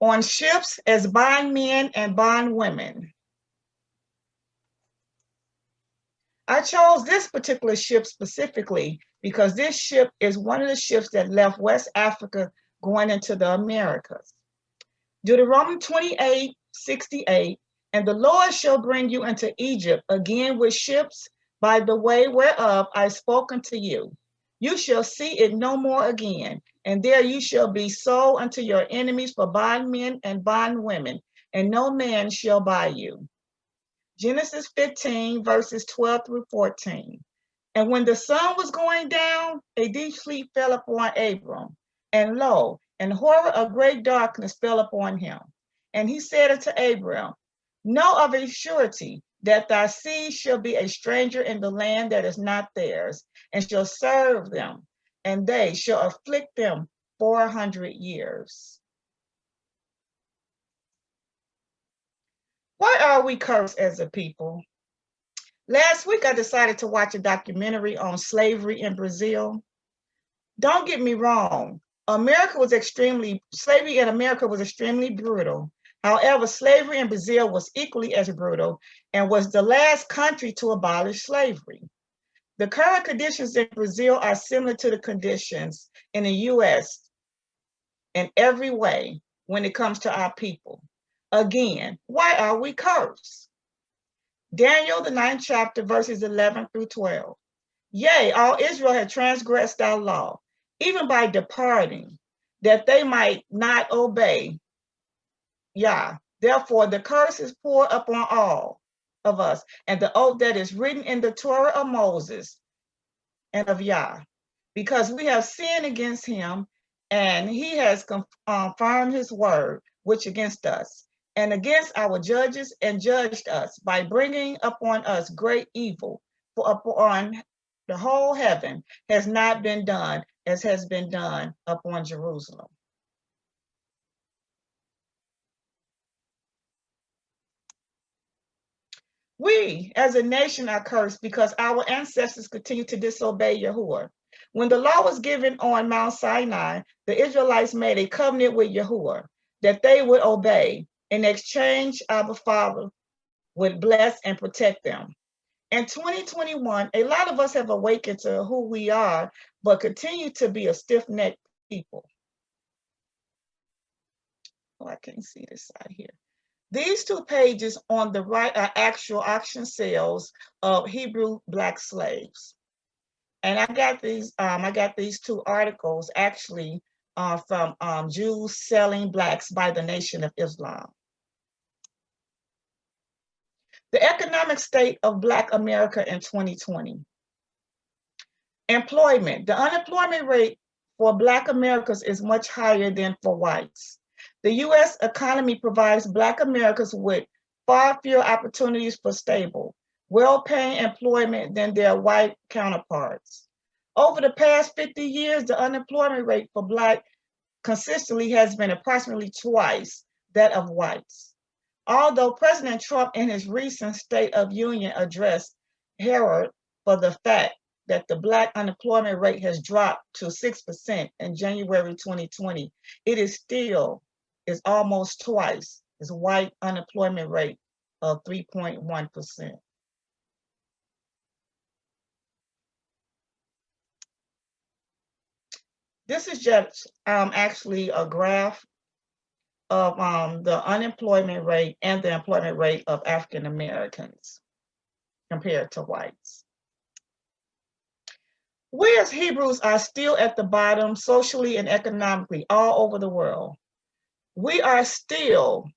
on ships as bondmen and bondwomen. I chose this particular ship specifically because this ship is one of the ships that left West Africa going into the Americas. Deuteronomy 28:68, and the Lord shall bring you into Egypt again with ships by the way whereof I spoke unto you. You shall see it no more again, and there you shall be sold unto your enemies for bondmen and bondwomen, and no man shall buy you. Genesis 15, verses 12 through 14. And when the sun was going down, a deep sleep fell upon Abram, and lo, and horror of great darkness fell upon him. And he said unto Abram, know of a surety that thy seed shall be a stranger in the land that is not theirs, and shall serve them, and they shall afflict them 400 years. Why are we cursed as a people? Last week, I decided to watch a documentary on slavery in Brazil. Don't get me wrong, slavery in America was extremely brutal. However, slavery in Brazil was equally as brutal and was the last country to abolish slavery. The current conditions in Brazil are similar to the conditions in the US in every way when it comes to our people. Again, why are we cursed? Daniel, the 9th chapter, verses 11 through 12. Yea, all Israel had transgressed thy law, even by departing, that they might not obey Yah. Therefore, the curse is poured upon all of us, and the oath that is written in the Torah of Moses and of Yah, because we have sinned against him, and he has confirmed his word, which against us, and against our judges, and judged us by bringing upon us great evil. For upon the whole heaven has not been done as has been done upon Jerusalem. We, as a nation, are cursed because our ancestors continue to disobey Yahuwah. When the law was given on Mount Sinai, the Israelites made a covenant with Yahuwah that they would obey. In exchange, our Father would bless and protect them. In 2021, a lot of us have awakened to who we are, but continue to be a stiff-necked people. Oh, I can't see this side here. These two pages on the right are actual auction sales of Hebrew Black slaves. And I got these two articles actually from Jews Selling Blacks by the Nation of Islam. The economic state of Black America in 2020. Employment. The unemployment rate for Black Americans is much higher than for whites. The U.S. economy provides Black Americans with far fewer opportunities for stable, well-paying employment than their white counterparts. Over the past 50 years, the unemployment rate for Black consistently has been approximately twice that of whites. Although President Trump in his recent State of Union address heralded for the fact that the Black unemployment rate has dropped to 6% in January 2020, it is almost twice as white unemployment rate of 3.1%. This is just actually a graph of the unemployment rate and the employment rate of African Americans compared to whites. We as Hebrews are still at the bottom socially and economically all over the world. We are still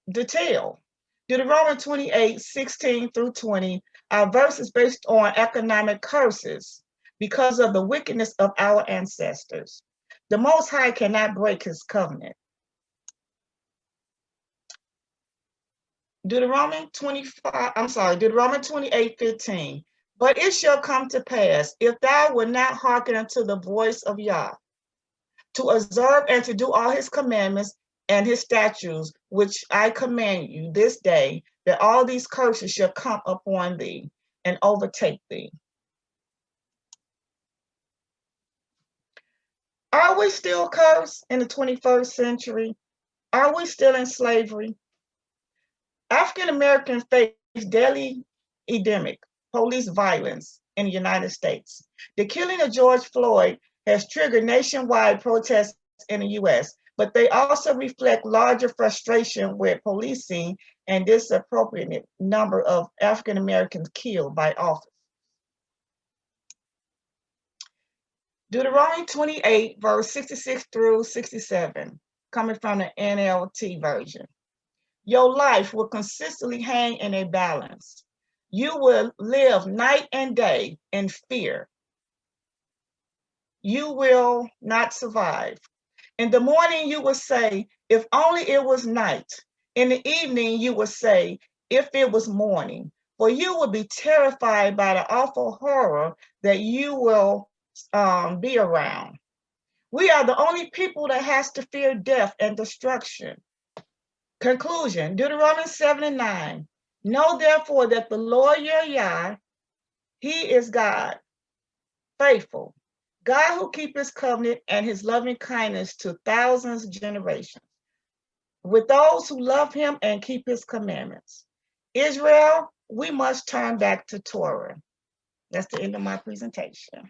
the tail. Deuteronomy 28:16 through 20, our verse is based on economic curses because of the wickedness of our ancestors. The Most High cannot break his covenant. Deuteronomy 28:15. But it shall come to pass, if thou wilt not hearken unto the voice of Yah, to observe and to do all his commandments and his statutes, which I command you this day, that all these curses shall come upon thee and overtake thee. Are we still cursed in the 21st century? Are we still in slavery? African Americans face daily endemic police violence in the United States. The killing of George Floyd has triggered nationwide protests in the US, but they also reflect larger frustration with policing and disproportionate number of African Americans killed by officers. Deuteronomy 28, verse 66 through 67, coming from the NLT version. Your life will consistently hang in a balance. You will live night and day in fear. You will not survive. In the morning, you will say, if only it was night. In the evening, you will say, if it was morning. For you will be terrified by the awful horror that you will be around. We are the only people that has to fear death and destruction. Conclusion, Deuteronomy 7 and 9. Know therefore that the Lord your Yah, he is God, faithful, God who keeps his covenant and his loving kindness to thousands of generations, with those who love him and keep his commandments. Israel, we must turn back to Torah. That's the end of my presentation.